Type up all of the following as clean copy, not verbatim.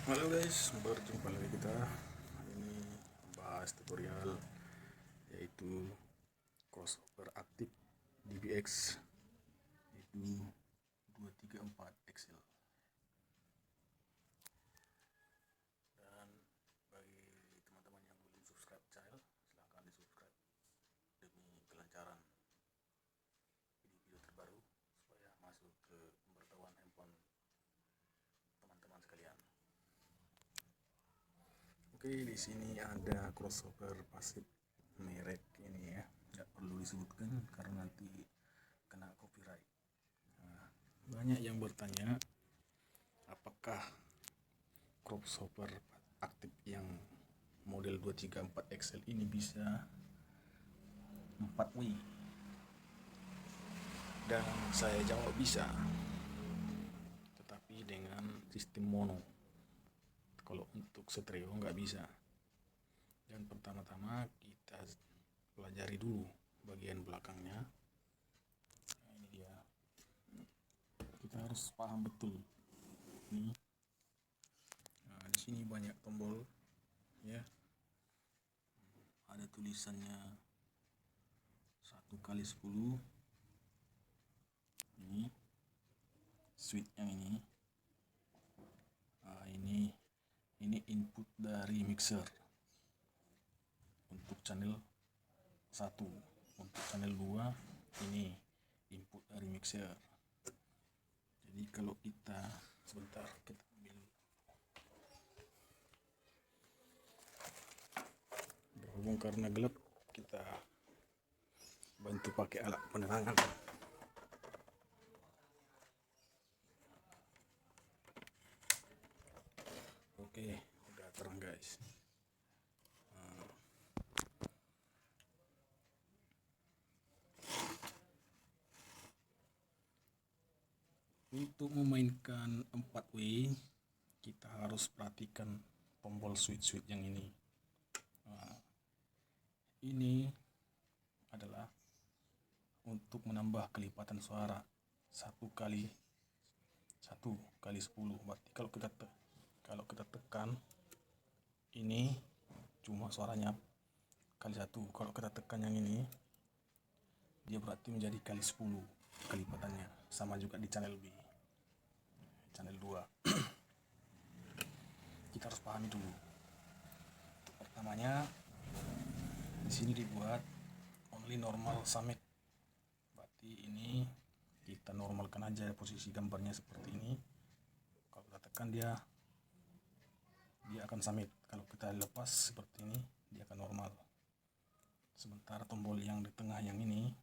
Halo guys, berjumpa lagi kita. Ini bahas tutorial yaitu crossover aktif DBX yaitu 234 Excel. Dan bagi teman-teman yang belum subscribe channel, silahkan di subscribe demi kelancaran video-video terbaru supaya masuk ke pemberitahuan handphone teman-teman sekalian. Oke, di sini ada crossover pasif merek ini ya, nggak perlu disebutkan karena nanti kena copyright. Nah, banyak yang bertanya apakah crossover aktif yang model 234 XL ini bisa 4W, dan saya jawab bisa, tetapi dengan sistem mono. Kalau untuk stereo nggak bisa. Dan pertama-tama kita pelajari dulu bagian belakangnya. Nah, ini dia. Kita harus paham betul. Nih. Nah, di sini banyak tombol ya. Ada tulisannya 1x10. Ini switch yang ini. Nah, ini input dari mixer untuk channel 1. Untuk channel 2 ini input dari mixer. Jadi kalau kita sebentar kita ambil berhubung karena gelap, kita bantu pakai alat penerangan. Oke, udah terang guys. Untuk memainkan 4W, kita harus perhatikan tombol switch yang ini. Nah, ini adalah untuk menambah kelipatan suara 1x10. Berarti kalau kita tekan ini cuma suaranya kali 1. Kalau kita tekan yang ini, dia berarti menjadi kali 10 kelipatannya. Sama juga di channel B, channel 2. Kita harus pahami dulu. Pertamanya di sini dibuat only normal summit. Berarti ini kita normalkan aja posisi gambarnya seperti ini. Kalau kita tekan dia akan summit. Kalau kita lepas seperti ini, dia akan normal. Sementara tombol yang di tengah yang ini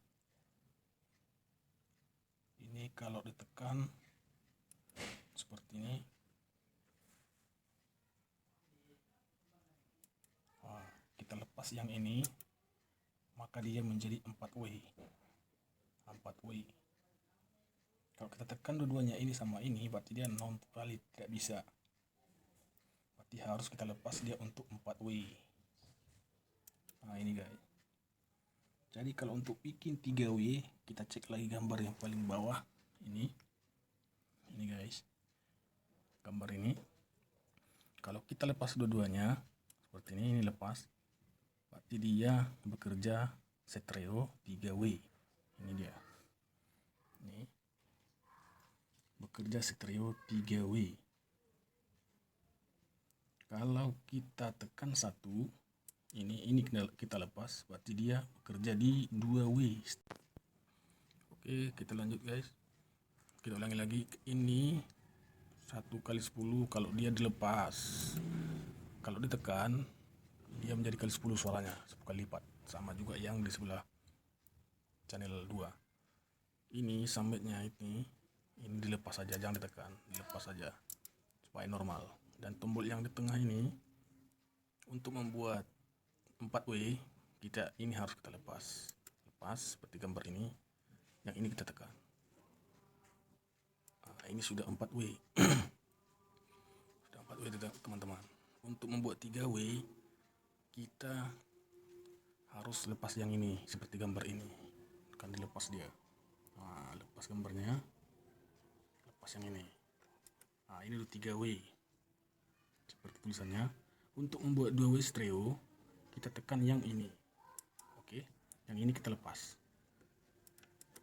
kalau ditekan seperti ini, kita lepas yang ini, maka dia menjadi 4W. Kalau kita tekan dua-duanya ini sama ini, berarti dia non valid, tidak bisa. Berarti harus kita lepas dia untuk 4W. Nah, ini guys. Jadi kalau untuk bikin 3W, kita cek lagi gambar yang paling bawah ini. Ini guys. Gambar ini. Kalau kita lepas dua-duanya seperti ini lepas, berarti dia bekerja stereo 3W. Ini dia. Ini bekerja stereo 3W. Kalau kita tekan 1, ini kita lepas, berarti dia bekerja di 2W. Oke, kita lanjut guys. Kita ulangi lagi. Ini 1x10. Kalau dia dilepas, kalau ditekan, dia menjadi kali 10 suaranya, 10 kali lipat. Sama juga yang di sebelah channel 2. Ini summitnya ini dilepas saja, jangan ditekan, dilepas saja supaya normal. Dan tombol yang di tengah ini untuk membuat 4W, ini harus kita lepas seperti gambar ini. Yang ini kita tekan. Nah, ini sudah 4W. Sudah 4W teman-teman. Untuk membuat 3W, kita harus lepas yang ini seperti gambar ini. Kan dilepas dia. Nah, lepas gambarnya, lepas yang ini. Nah, ini udah 3W. seperti tulisannya. Untuk membuat 2 way stereo kita tekan yang ini. Oke, yang ini kita lepas.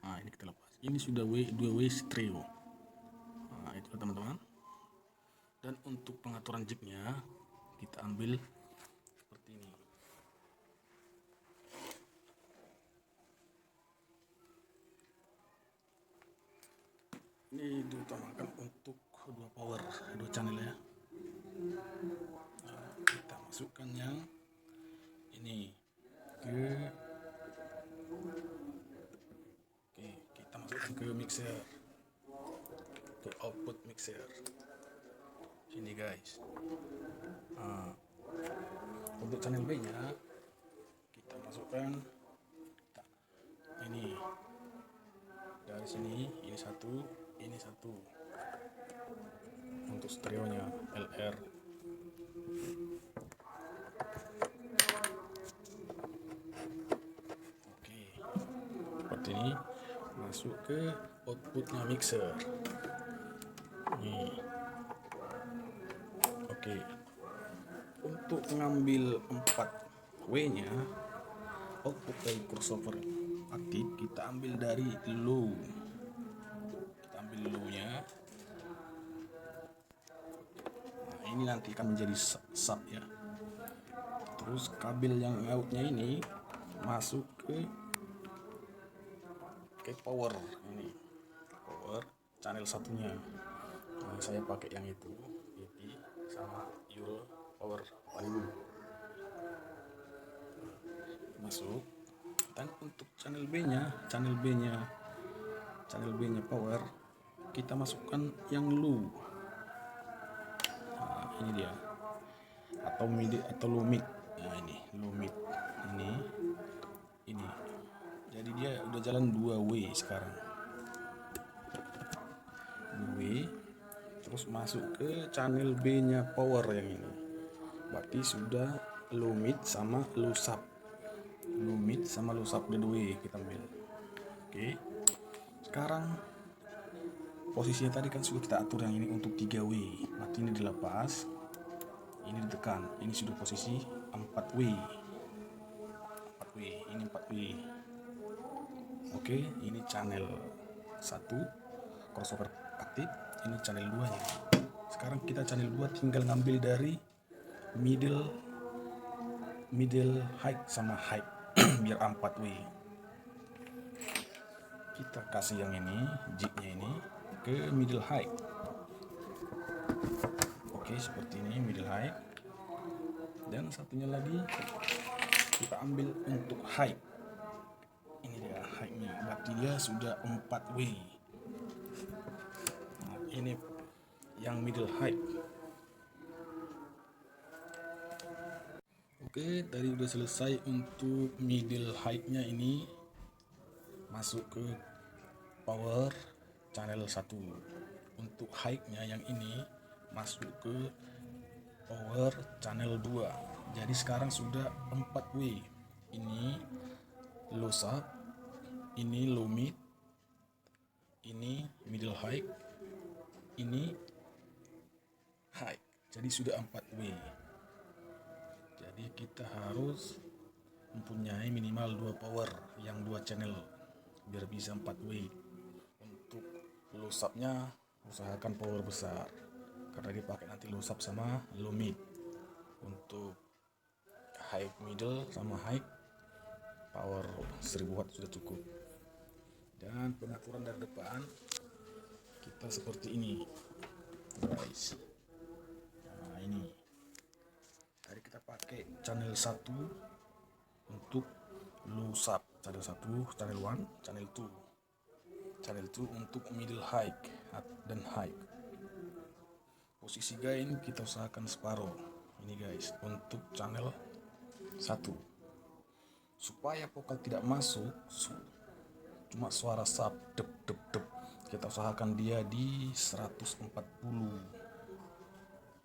Nah, ini kita lepas. Ini sudah 2 way stereo. Nah, itu teman-teman. Dan untuk pengaturan jacknya kita ambil seperti ini. Ini diutamakan untuk 2 power, 2 channel ya. Nah, kita masukkan yang ini kita masukkan ke mixer, ke output mixer sini guys. Nah, untuk channel B nya kita masukkan ini dari sini, ini satu untuk stereonya LR. Oke, seperti ini. Masuk ke outputnya mixer nih. Oke, untuk mengambil 4W nya output dari crossover aktif, kita ambil dari low. Kita ambil low nya. Nah, ini nanti akan menjadi sub ya. Terus kabel yang outnya ini masuk ke power ini, power channel satunya. Nah, saya pakai yang itu EP sama Euro power 4000 masuk. Dan untuk channel B nya power kita masukkan yang low. Nah, ini dia, atau mid atau low mid. Nah, ini low mid, ini jadi dia udah jalan 2 way sekarang, 2 way. Terus masuk ke channel B nya power yang ini, berarti sudah low mid sama low sub. Low mid sama low sub dan 2 way kita ambil. Oke, sekarang posisinya tadi kan sudah kita atur yang ini untuk 3 way, berarti ini dilepas, ini ditekan, ini sudah posisi 4 way, ini 4 way. Oke, ini channel 1 crossover aktif, ini channel 2 nya. Sekarang kita channel 2 tinggal ngambil dari middle high sama high biar 4 way. Kita kasih yang ini, jacknya ini ke middle high. Oke, seperti ini middle high. Dan satunya lagi kita ambil untuk high. Ini dia high-nya, berarti dia sudah 4 way. Nah, ini yang middle high. Oke, tadi udah selesai untuk middle high-nya ini. Masuk ke power channel 1. Untuk high-nya yang ini masuk ke power channel 2. Jadi sekarang sudah 4 way. Ini low sub, ini low mid, ini middle high, ini high. Jadi sudah 4 way. Jadi kita harus mempunyai minimal 2 power yang 2 channel biar bisa 4 way. Untuk low subnya usahakan power besar karena dipakai nanti low sub sama low mid. Untuk high middle sama high power 1000 watt sudah cukup. Dan pengaturan dari depan kita seperti ini guys. Nah, ini tadi kita pakai channel 1 untuk low sub, channel 1, channel 1, channel 2, channel 2 untuk middle high dan high. Posisi gain kita usahakan separuh ini guys untuk channel 1 supaya vokal tidak masuk, cuma suara sub dep dep dep. Kita usahakan dia di 140.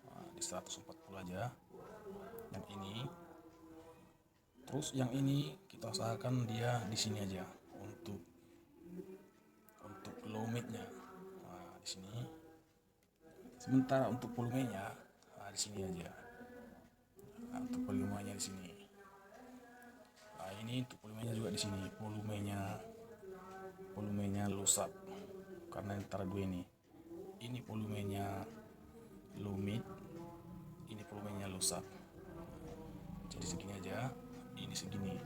Nah, di 140 aja yang ini. Terus yang ini kita usahakan dia di sini aja untuk low mid-nya. Nah, di sini. Sementara untuk volumenya, nah, di sini aja. Nah, untuk volumenya di sini. Nah, ini untuk volumenya juga di sini. Volumenya low sub karena antara dua ini. Ini volumenya low mid, ini volumenya low sub. Jadi segini aja, ini segini.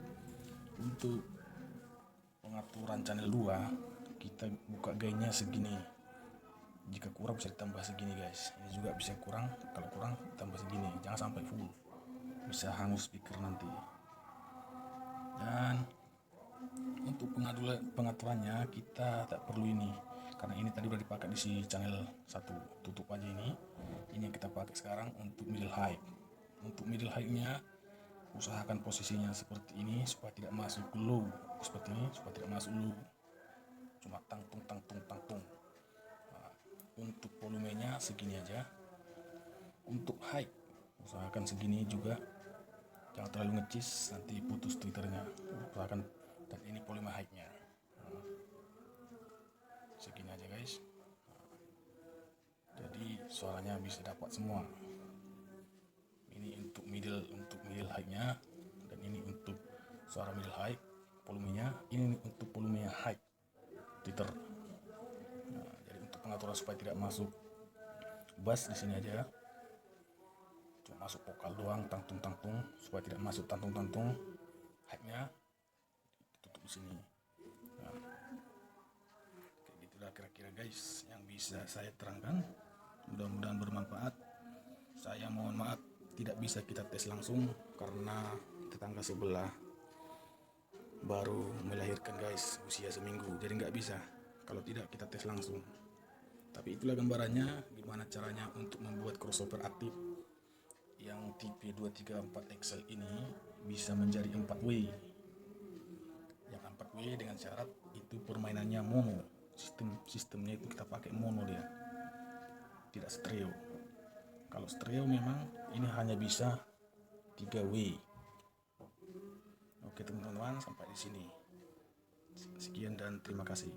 Untuk pengaturan channel 2 kita buka gainnya segini. Jika kurang bisa ditambah segini guys. Ini juga bisa kurang, kalau kurang tambah segini. Jangan sampai full, bisa hangus speaker nanti. Dan untuk pengaturannya kita tak perlu ini, karena ini tadi udah dipakai di si channel 1. Tutup aja ini. Ini yang kita pakai sekarang untuk middle high. Untuk middle high-nya usahakan posisinya seperti ini supaya tidak masuk low, seperti ini supaya tidak masuk low, cuma tangtung. Nah, untuk volumenya segini aja. Untuk high usahakan segini juga, jangan terlalu ngecis nanti putus twitternya. Usahakan, dan ini volume high-nya. Nah, segini aja guys. Nah, jadi suaranya bisa dapat semua. Ini untuk middle high-nya, dan ini untuk suara middle high volumenya. Ini untuk volumenya high Twitter. Nah, jadi untuk pengaturan supaya tidak masuk bass di sini aja, cuma masuk vokal doang, tangtung supaya tidak masuk tangtung. High-nya tutup di sini. Nah, kayak gitulah kira-kira guys yang bisa saya terangkan. Mudah-mudahan bermanfaat. Saya mohon maaf tidak bisa kita tes langsung karena tetangga sebelah baru melahirkan guys, usia seminggu, jadi nggak bisa kalau tidak kita tes langsung. Tapi itulah gambarannya gimana caranya untuk membuat crossover aktif yang tipe 234 XL ini bisa menjadi 4W. Yang 4W dengan syarat itu permainannya mono. Sistemnya itu kita pakai mono, dia tidak stereo. Kalau stereo memang ini hanya bisa 3W. Oke teman-teman, sampai di sini. Sekian dan terima kasih.